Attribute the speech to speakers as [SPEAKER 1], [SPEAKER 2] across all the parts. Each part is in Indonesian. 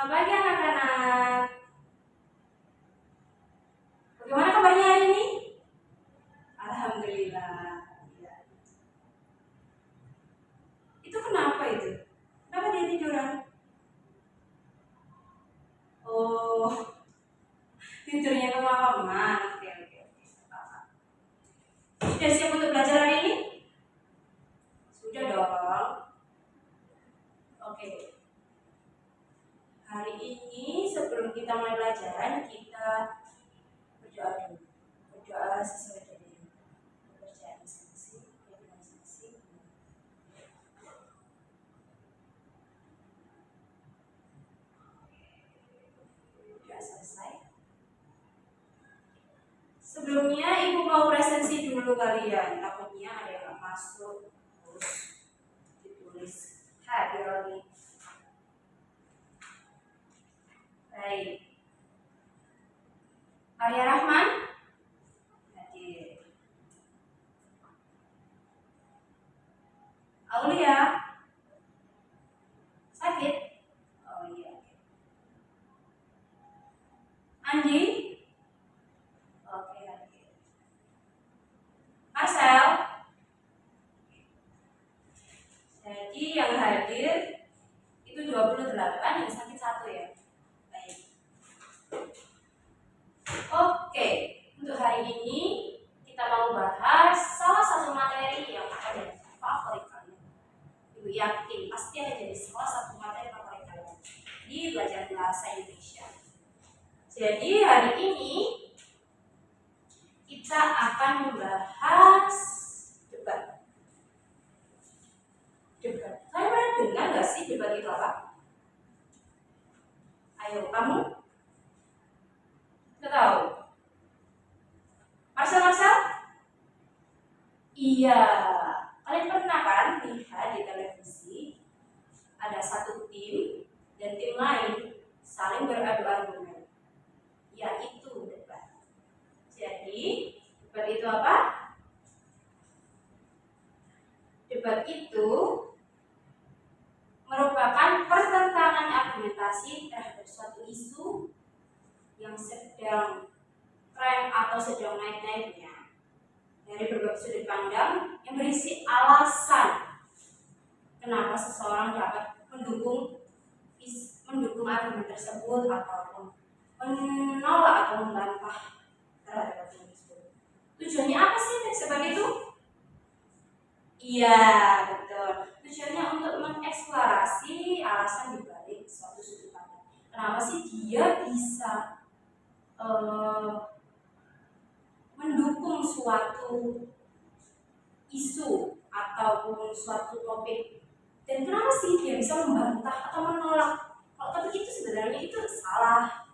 [SPEAKER 1] Selamat pagi anak-anak. Bagaimana kabarnya hari ini? Alhamdulillah. Ya. Itu kenapa itu? Kenapa dia tiduran? Oh, tidurnya kemalaman. Oke, oke, oke. Sudah siap untuk belajar hari ini? Sudah dong. Oke. Hari ini sebelum kita mulai pelajaran, kita berdoa dulu. Berdoa sesuai dengan kepercayaan masing-masing, keyakinan masing-masing. Sudah selesai. Sebelumnya ibu mau presensi dulu kalian, takutnya ada yang nggak masuk terus ditulis hadir. Baik, Arya Rahman hadir. Aulia sakit? Oh iya. Andi? Oke, hadir. Marcel? Jadi yang hadir itu 28, yang sakit 1 ya. Baik. Oke, untuk hari ini kita mau bahas salah satu materi yang ada di favorit kalian. Ibu yakin pasti ada jadi salah satu materi favorit kalian di belajar bahasa Indonesia. Jadi hari ini kita akan membahas debat. Debat. Kalian pernah dengar nggak sih debat itu apa? Ayo, kamu? Nggak tahu? Marcel? Iya. Kalian pernah kan lihat di televisi ada satu tim dan tim lain saling beradu argumen. Ya, itu debat. Jadi, debat itu apa? Debat itu merupakan pertentangan argumentasi terhadap suatu isu yang sedang tren atau sedang naik-naiknya dari berbagai sudut pandang yang berisi alasan kenapa seseorang dapat mendukung argumen tersebut ataupun menolak atau membantah terhadap argumen tersebut. Tujuannya apa sih seperti itu? Iya, betul. Tujuannya untuk mengeksplorasi alasan dibalik suatu sudut pandang. Kenapa sih dia bisa mendukung suatu isu ataupun suatu topik, dan kenapa sih dia bisa membantah atau menolak kalau topik itu sebenarnya itu salah.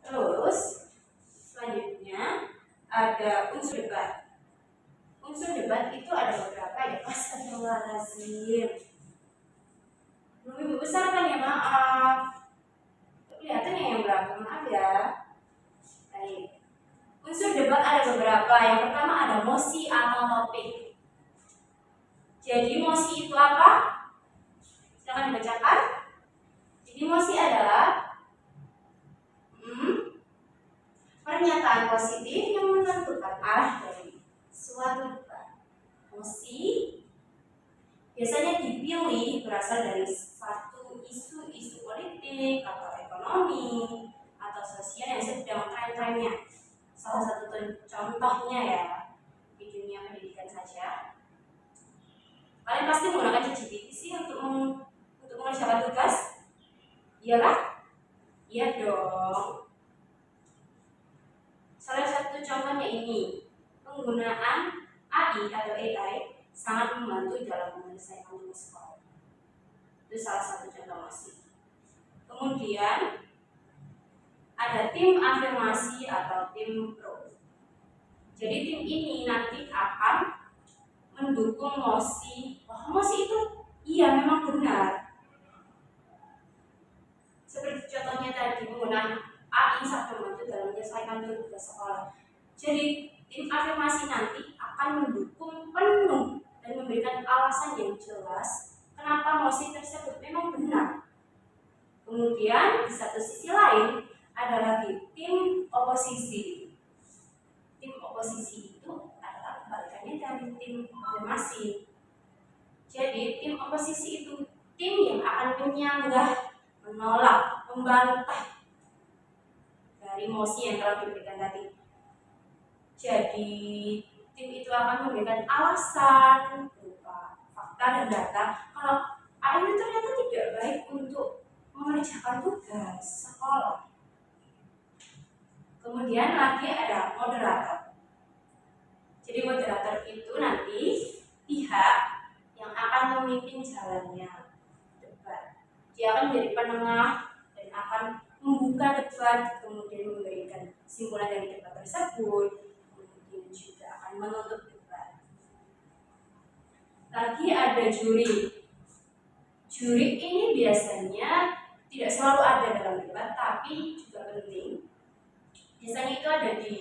[SPEAKER 1] Terus selanjutnya ada unsur debat. Unsur debat itu ada beberapa ya. Astagfirullahaladzim. Belum ibu besar kan ya, maaf. Kelihatannya yang berapa, maaf ya. Baik. Unsur debat ada beberapa. Yang pertama ada mosi atau topik. Jadi mosi itu apa? Silakan dibacakan. Jadi mosi adalah pernyataan positif yang menentukan arah dari suatu debat. Mosi biasanya dipilih berasal dari satu isu politik atau ekonomi atau sosial yang sedang tren-trennya. Salah satu contohnya ya di dunia pendidikan saja. Kalian pasti menggunakan ChatGPT sih untuk mengerjakan tugas? Iyalah? Iya dong. Salah satu contohnya ini, penggunaan AI atau AI sangat membantu dalam menyelesaikan tugas sekolah. Itu salah satu contoh masih. Kemudian ada tim afirmasi atau tim pro. Jadi tim ini nanti akan mendukung mosi. Mosi itu iya memang benar. Seperti contohnya tadi, penggunaan AI sangat membantu dalam menyelesaikan tugas sekolah. Jadi tim afirmasi nanti akan mendukung penuh dan memberikan alasan yang jelas kenapa mosi tersebut memang benar. Kemudian di satu sisi lain ada lagi tim oposisi. Tim oposisi itu adalah kebalikannya dari tim afirmasi. Jadi tim oposisi itu tim yang akan menyanggah, menolak, membantah dari mosi yang telah diberikan tadi. Jadi tim itu akan memberikan alasan berupa fakta dan data kalau ini ternyata tidak baik untuk mengerjakan tugas sekolah. Kemudian lagi ada moderator. Jadi moderator itu nanti pihak yang akan memimpin jalannya debat. Dia akan menjadi penengah dan akan membuka debat, kemudian memberikan kesimpulan dari debat tersebut, kemudian juga akan menutup debat. Lagi ada juri. Juri ini biasanya tidak selalu ada dalam debat, tapi juga penting. Biasanya itu ada di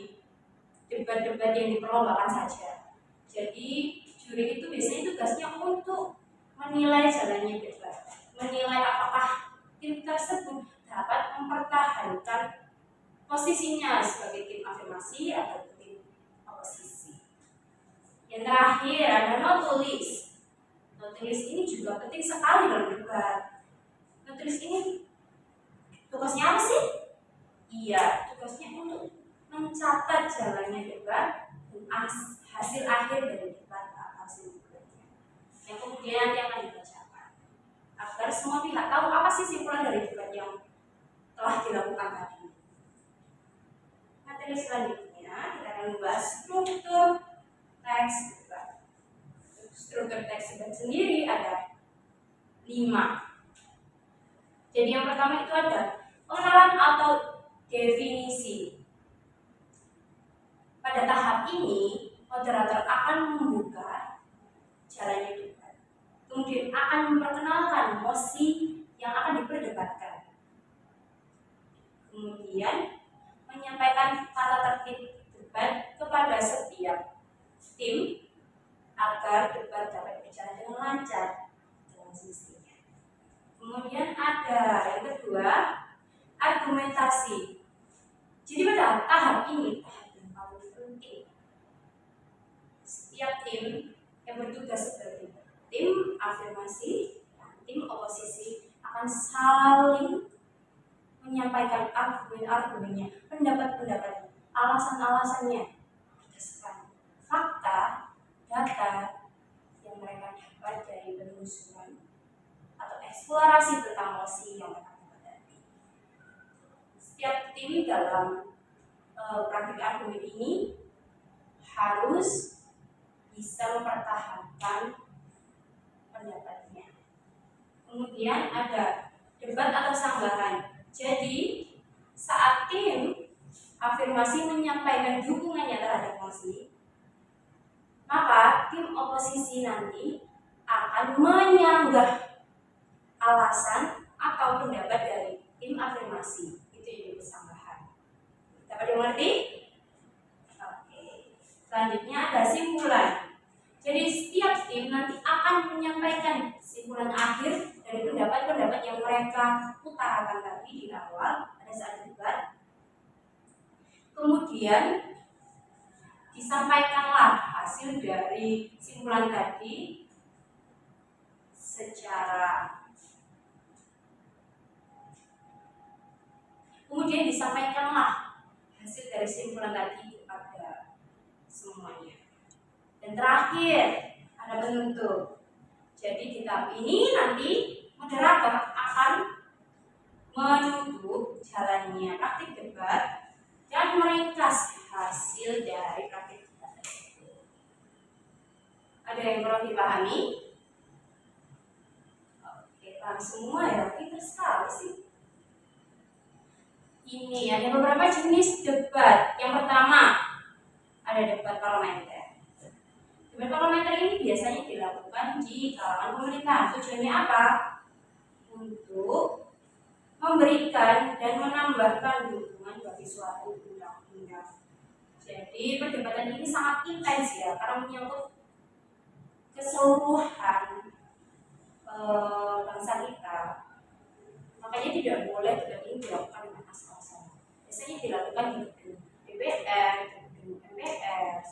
[SPEAKER 1] debat-debat yang diperlombakan saja. Jadi juri itu biasanya tugasnya untuk menilai jalannya debat, menilai apakah tim tersebut dapat mempertahankan posisinya sebagai tim afirmasi atau tim oposisi. Yang terakhir ada notulis. Notulis ini juga penting sekali dalam debat. Notulis ini tugasnya apa sih? Iya, tugasnya untuk mencatat jalannya debat dan hasil akhir dari debat atau kesimpulannya, yang kemudian nanti akan dibacakan agar semua pihak tahu apa sih simpulan dari debat yang telah dilakukan tadi. Materi selanjutnya kita akan membahas struktur teks debat. Struktur teks debat sendiri ada 5. Jadi yang pertama itu ada pengenalan atau definisi. Pada tahap ini, moderator akan membuka jalannya debat. Kemudian akan memperkenalkan mosi yang akan diperdebatkan. Kemudian menyampaikan tata tertib debat kepada setiap tim agar debat dapat berjalan dengan lancar dengan semestinya. Kemudian ada yang kedua, argumentasi. Jadi pada tahap ini, tahap yang paling penting, setiap tim yang bertugas sebagai tim afirmasi dan tim oposisi akan saling menyampaikan argumen-argumennya, pendapat-pendapatnya, alasan-alasannya berdasarkan fakta, data yang mereka dapat dari penelusuran atau eksplorasi tentang mosi yang mereka dapat tadi. Setiap tim dalam praktik argumen ini harus bisa mempertahankan pendapatnya. Kemudian ada debat atau sanggahan. Jadi saat tim afirmasi menyampaikan dukungannya terhadap mosi, maka tim oposisi nanti akan menyanggah alasan atau pendapat dari tim afirmasi. Itu yang disebut sanggahan. Dapat dimengerti? Oke. Selanjutnya ada simpulan. Jadi setiap tim nanti akan menyampaikan simpulan akhir dari pendapat-pendapat yang mereka utarakan tadi di awal pada saat debat. Kemudian disampaikanlah hasil dari simpulan tadi kemudian disampaikanlah hasil dari simpulan tadi kepada semuanya. Dan terakhir ada penutup. Jadi di tahap ini nanti moderator akan menutup jalannya praktik debat dan meringkas hasil dari praktik debat tersebut. Ada yang perlu dipahami? Oke, paham semua ya, pintar sekali sih. Ini ada beberapa jenis debat. Yang pertama ada debat parlementer. Debat parlementer ini biasanya dilakukan di kalangan pemerintahan. Tujuannya apa? Untuk memberikan dan menambahkan dukungan bagi suatu undang-undang. Jadi perdebatan ini sangat intens ya, karena menyangkut keseluruhan bangsa kita. Makanya tidak boleh debat ini dilakukan dengan asal-asalan. Biasanya dilakukan di gedung DPR, di gedung MPR.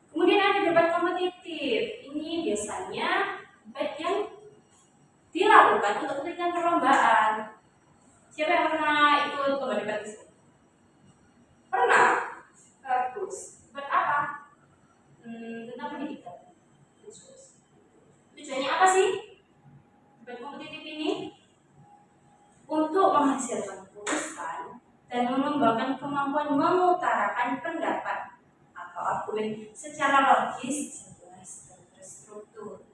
[SPEAKER 1] Kemudian ada debat kompetitif. Ini biasanya debat yang dilakukan untuk kepentingan perlombaan. Siapa yang pernah ikut lomba debat di sini? Pernah? Bagus. Debat apa? Tentang pendidikan. Tujuannya apa sih? Debat kompetitif ini untuk menghasilkan putusan dan mengembangkan kemampuan mengutarakan pendapat atau argumen secara logis, jelas, dan terstruktur.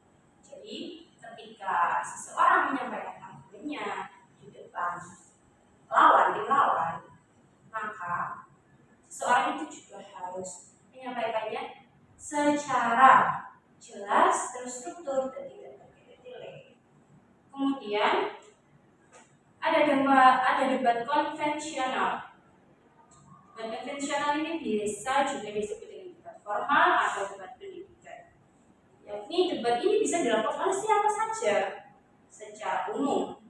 [SPEAKER 1] Jadi, ketika seseorang menyampaikan argumennya di depan tim lawan, maka seseorang itu juga harus menyampaikannya secara jelas, terstruktur, dan tidak bertele-tele. Kemudian ada debat konvensional. Debat konvensional ini bisa juga disebut dengan debat formal atau debat pendidikan. Yakni debat ini bisa dilakukan oleh siapa saja secara umum.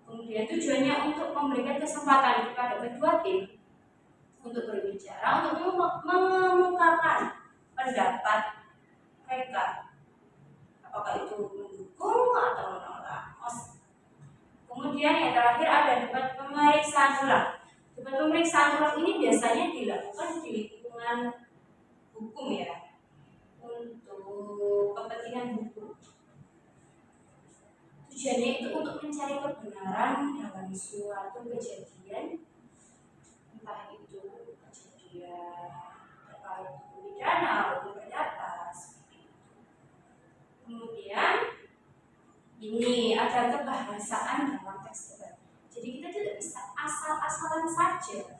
[SPEAKER 1] Kemudian tujuannya untuk memberikan kesempatan kepada kedua tim untuk berbicara, untuk mengungkapkan pendapat mereka, apakah itu mendukung atau menolak. Kemudian yang terakhir ada debat pemeriksaan ulang. Debat pemeriksaan ulang ini biasanya dilakukan di lingkungan hukum ya, untuk kepentingan hukum. Tujuannya itu untuk mencari kebenaran dalam suatu kejadian, entah itu kejadian terkait hukum pidana maupun perdata. Kemudian ini ada kebahasaan dalam teks debat. Jadi kita tidak bisa asal-asalan saja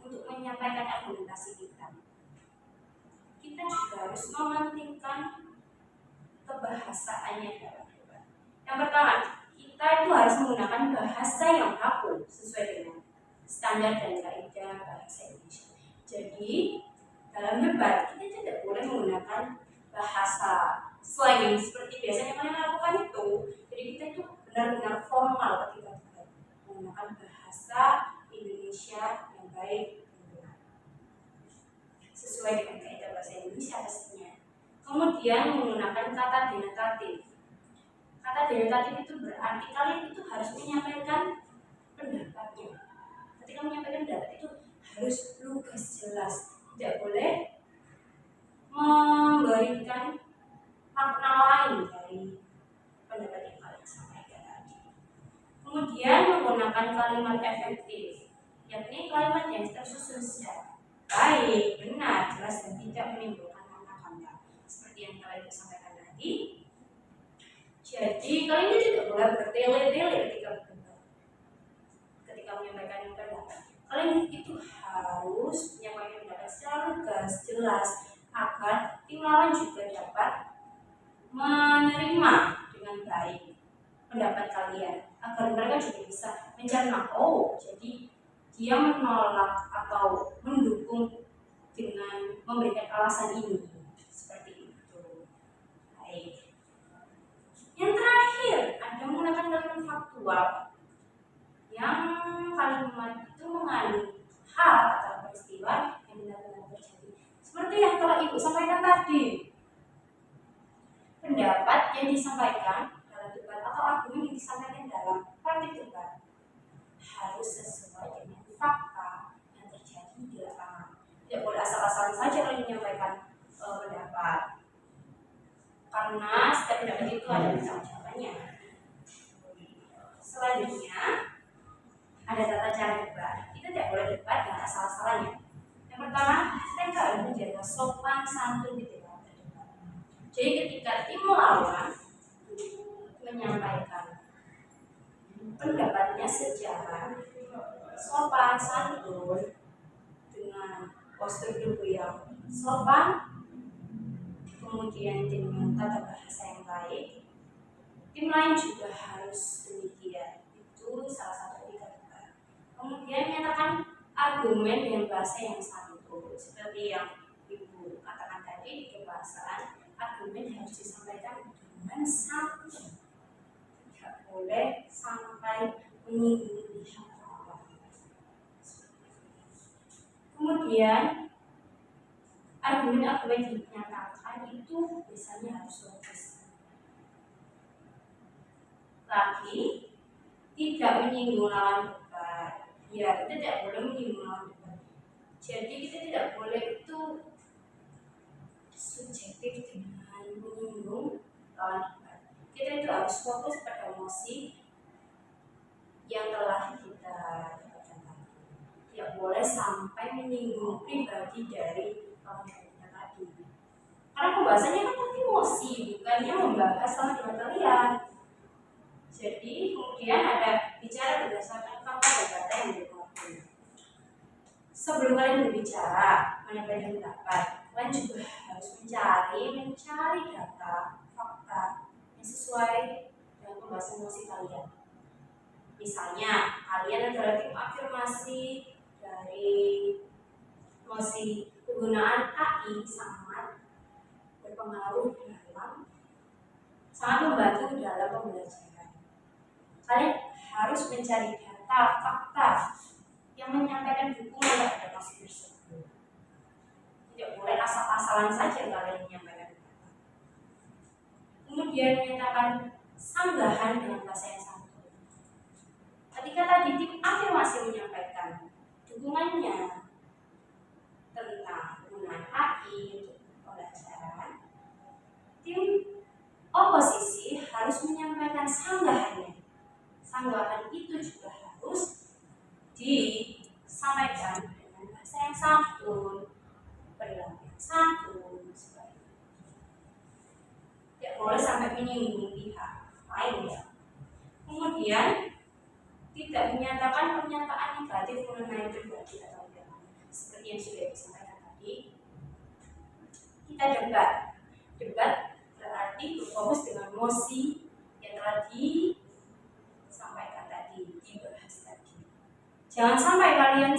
[SPEAKER 1] untuk menyampaikan argumentasi kita. Kita juga harus mementingkan kebahasaannya dalam debat. Yang pertama, kita itu harus menggunakan bahasa yang baku sesuai dengan standar dan kaidah bahasa Indonesia. Jadi dalam debat kita tidak boleh menggunakan bahasa slang seperti biasanya kalian lakukan itu. Jadi kita itu benar-benar formal ketika debat, menggunakan bahasa Indonesia yang baik sesuai dengan kaidah bahasa Indonesia pastinya. Kemudian menggunakan kata denotatif. Kata denotatif itu berarti kalian itu harus menyampaikan pendapatnya. Ketika menyampaikan pendapat itu harus lugas, jelas, tidak boleh memberikan makna lain dari pendapat yang kalian sampaikan tadi. Kemudian menggunakan kalimat efektif, yakni kalimat yang tersusun secara baik, benar, jelas, dan tidak menimbulkan kata-kata seperti yang kalian sampaikan tadi. Jadi kalian tidak boleh bertele-tele ketika menyampaikan pendapat. Kalian itu harus menyampaikan pendapat secara lugas, jelas, agar tim lawan juga dapat menerima dengan baik pendapat kalian, agar mereka juga bisa mencerna, oh jadi dia menolak atau mendukung dengan memberikan alasan ini, seperti itu. Baik. Yang terakhir ada menggunakan kalimat faktual, yang kalimat itu mengandung hal atau peristiwa yang benar-benar terjadi. Seperti yang telah Ibu sampaikan tadi, pendapat yang disampaikan dalam debat atau argumen yang disampaikan dalam praktik debat harus sesuai dengan fakta yang terjadi di lapangan. Tidak boleh asal-asalan saja kalau menyampaikan pendapat, karena setiap pendapat itu ada tanggung-jawabannya. Selanjutnya ada tata cara debat. Kita tidak boleh debat dengan asal-asalannya. Yang pertama, kita harus menjaga sopan santun di debat. Jadi ketika tim lawan menyampaikan pendapatnya secara sopan santun dengan postur tubuh yang sopan, kemudian dengan tata bahasa yang baik, tim lain juga harus demikian. Itu salah satu debat. Kemudian menyatakan argumen dengan bahasa yang santun, seperti yang Ibu katakan tadi di kebahasaan, argumen harus disampaikan dengan santun. boleh sampai menyinggung pihak lawan. Kemudian argumen-argumen yang dinyatakan itu biasanya harus logis. Lagi, tidak menyinggung lawan debat. Ya, kita tidak boleh menyinggung lawan debat. Jadi kita tidak boleh itu subjektif dengan menyinggung lawan debat. Kita itu harus fokus pada emosi yang telah kita dapatkan tadi. Tidak boleh sampai menyinggung pribadi dari lawan debat tadi. Karena pembahasannya kan tadi emosi, bukannya membahas lawan debat kalian. Jadi kemudian ada bicara berdasarkan fakta dan data yang diperlukan. Sebelum kalian berbicara, menyampaikan pendapat, kalian juga harus mencari data, fakta yang sesuai dengan pembahasan emosi kalian. Misalnya, kalian adalah tim afirmasi dari emosi penggunaan AI sangat berpengaruh sangat membantu dalam pembelajaran. Kalian harus mencari data, fakta yang menyampaikan dukungan terhadap emosi tersebut. Tidak boleh asal-asalan saja kalian menyampaikan data. Kemudian menyatakan sanggahan dengan bahasa yang santun. Ketika tadi tim afirmasi menyampaikan dukungannya tentang penggunaan AI untuk pembelajaran, tim oposisi harus menyampaikan sanggahannya. Sanggahan itu juga harus disampaikan dengan bahasa yang santun, perilaku yang santun, sebagainya. Tidak boleh sampai menyinggung pihak lain ya. Kemudian tidak menyatakan pernyataan negatif mengenai pribadi atau tidak. Seperti yang sudah disampaikan tadi, kita debat berarti berfokus dengan emosi yang telah disampaikan tadi, dibahas tadi. Jangan sampai kalian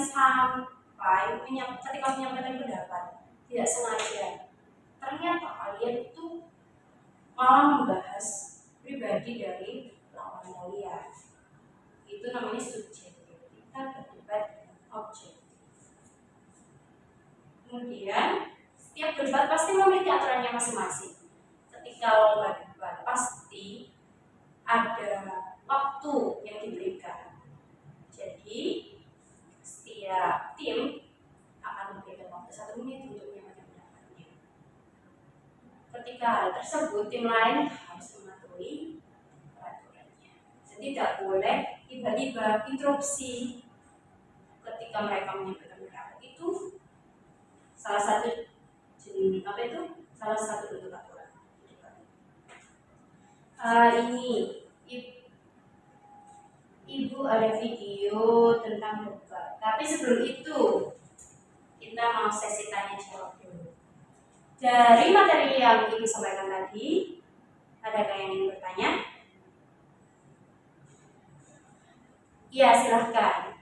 [SPEAKER 1] ketika menyampaikan pendapat tidak sengaja ternyata kalian itu malah membahas pribadi dari lawan kalian. Itu namanya subjektif. Kita berdebat dengan objektif. Kemudian setiap debat pasti memiliki aturannya masing-masing. Ketika lomba debat pasti ada waktu yang diberikan. Jadi setiap tim akan memberikan waktu 1 menit untuk menyampaikan pendapatnya. Ketika hal tersebut tim lain harus mematuhi peraturannya. Jadi tidak boleh tiba-tiba interupsi ketika mereka menyampaikan pendapat. Itu salah satu bentuk aturan. Ini Ibu ada video tentang debat. Tapi sebelum itu kita mau sesi tanya jawab dulu. Dari materi yang Ibu sampaikan tadi, adakah yang ingin bertanya? Ya, silahkan.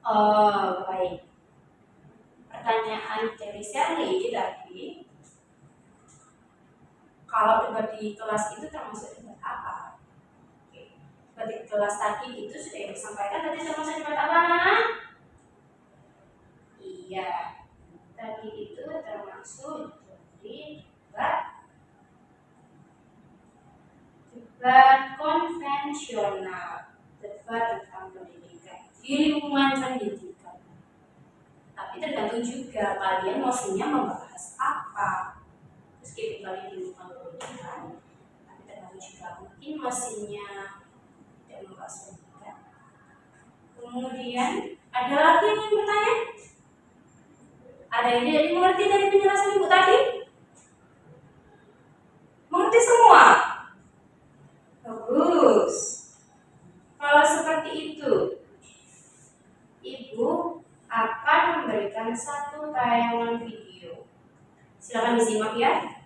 [SPEAKER 1] Oh, baik. Pertanyaan dari Sally tadi, kalau debat di kelas itu termasuk debat apa? Oke. Debat di kelas tadi itu sudah disampaikan tadi termasuk debat apa, anak-anak? Iya, tadi itu termasuk dari debat konvensional, debat tentang pendidikan di lingkungan pendidikan. Tapi tergantung juga kalian maksudnya membahas apa. Meskipun kalian di lingkungan pendidikan, tapi tergantung juga mungkin maksudnya tidak membahas pendidikan. Kemudian ada lagi yang ingin bertanya? Ada yang tidak dimengerti dari penjelasan Ibu tadi? Mengerti semua? Bagus. Kalau seperti itu, Ibu akan memberikan satu tayangan video. Silakan disimak ya.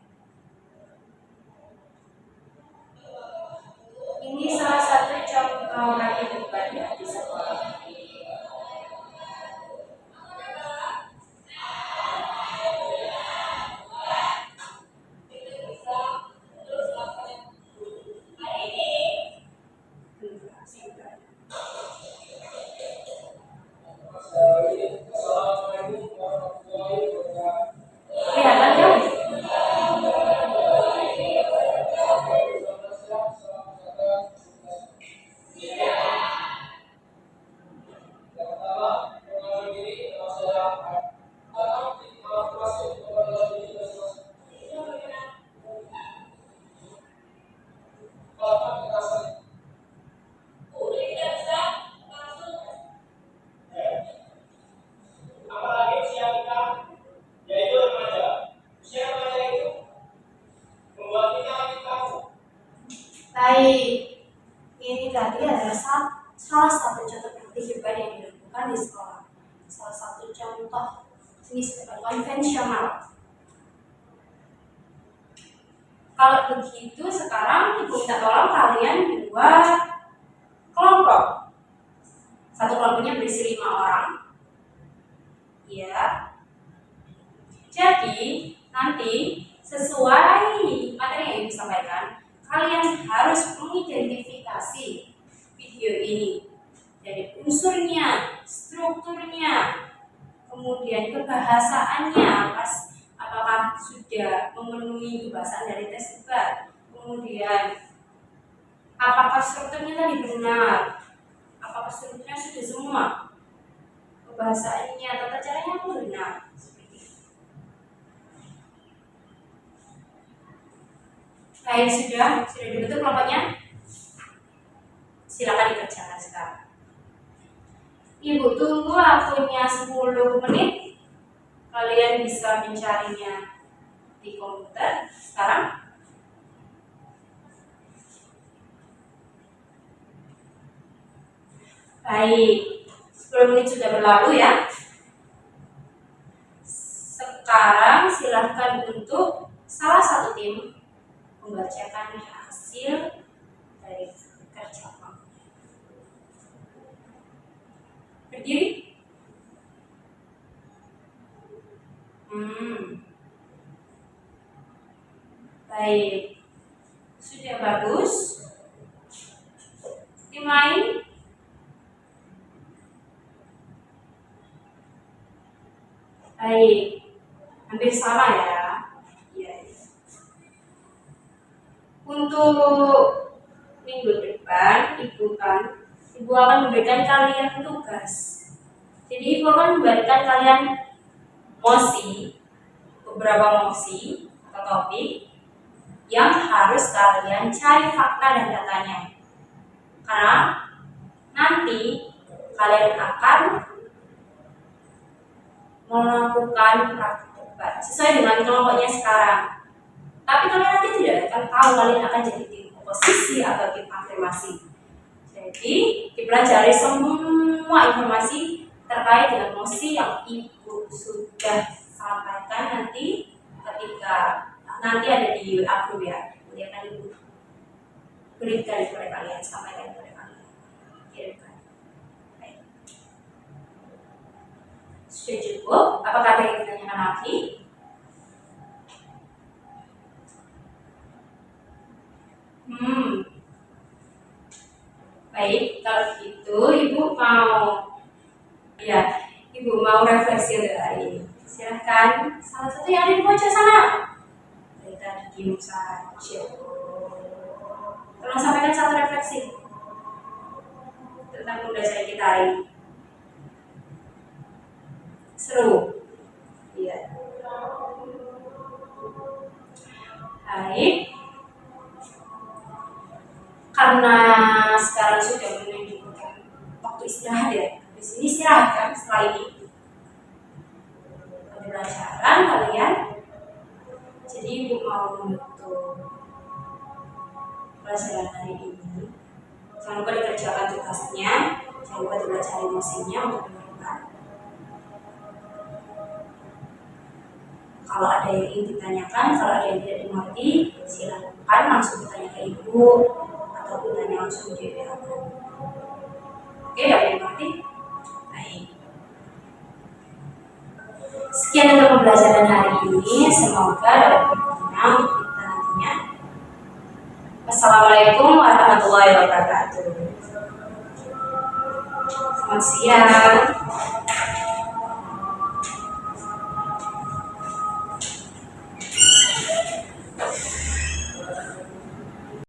[SPEAKER 1] Ini salah satu contoh lagi debat ya di sekolah. Ini tadi adalah salah satu contoh praktik debat yang dilakukan di sekolah. Salah satu contoh jenis debat konvensional. Kalau begitu sekarang Ibu minta tolong kalian buat kelompok. Satu kelompoknya berisi 5 orang. Ya. Jadi nanti sesuai materi yang Ibu sampaikan, kalian harus mengidentifikasi video ini dari unsurnya, strukturnya, kemudian kebahasaannya, apakah sudah memenuhi kebahasaan dari tes debat, kemudian apakah strukturnya tadi benar, apakah strukturnya sudah semua, kebahasaannya, tata caranya pun benar. Baik, sudah dibentuk kelompoknya? Silakan dikerjakan sekarang. Ibu tunggu waktunya 10 menit. Kalian bisa mencarinya di komputer sekarang. Baik, 10 menit sudah berlalu ya. Sekarang silahkan untuk salah satu tim membacakan hasil dari kerja kelompok. Berdiri. Baik, sudah bagus. Tim lain? Baik, hampir sama ya. Untuk minggu depan, Ibu akan memberikan kalian tugas. Jadi Ibu akan memberikan kalian beberapa mosi atau topik yang harus kalian cari fakta dan datanya. Karena nanti kalian akan melakukan praktik debat sesuai dengan kelompoknya sekarang. Tapi kalian nanti tidak akan tahu kalian akan jadi tim oposisi atau tim afirmasi. Jadi dipelajari semua informasi terkait dengan mosi yang Ibu sudah sampaikan nanti ketika nanti ada di WA group ya. Nanti akan Ibu berikan kepada kalian, sampaikan kepada kalian. Kirimkan. Baik. Sudah cukup? Apakah ada yang ditanyakan lagi? Baik, kalau gitu Ibu mau refleksi untuk hari ini. Silahkan, salah satu yang ada di pojok sana. Dari tadi diem saja. Tolong sampaikan satu refleksi tentang pembelajaran kita hari ini. Seru. Iya. Baik. Karena sekarang sudah menunjukkan waktu istirahat ya. Di sini istirahat kan setelah ini. Pembelajaran kalian. Jadi Ibu mau menutup pelajaran hari ini. Jangan lupa dikerjakan tugasnya, jangan lupa belajar emosinya untuk minggu depan. Kalau ada yang ingin ditanyakan, kalau ada yang tidak dimengerti, silakan langsung bertanya ke Ibu atau bertanya langsung di WA. Oke, tidak dimengerti? Baik. Sekian untuk pembelajaran hari ini. Semoga dapat berguna untuk kita nantinya. Wassalamualaikum warahmatullahi wabarakatuh. Selamat siang.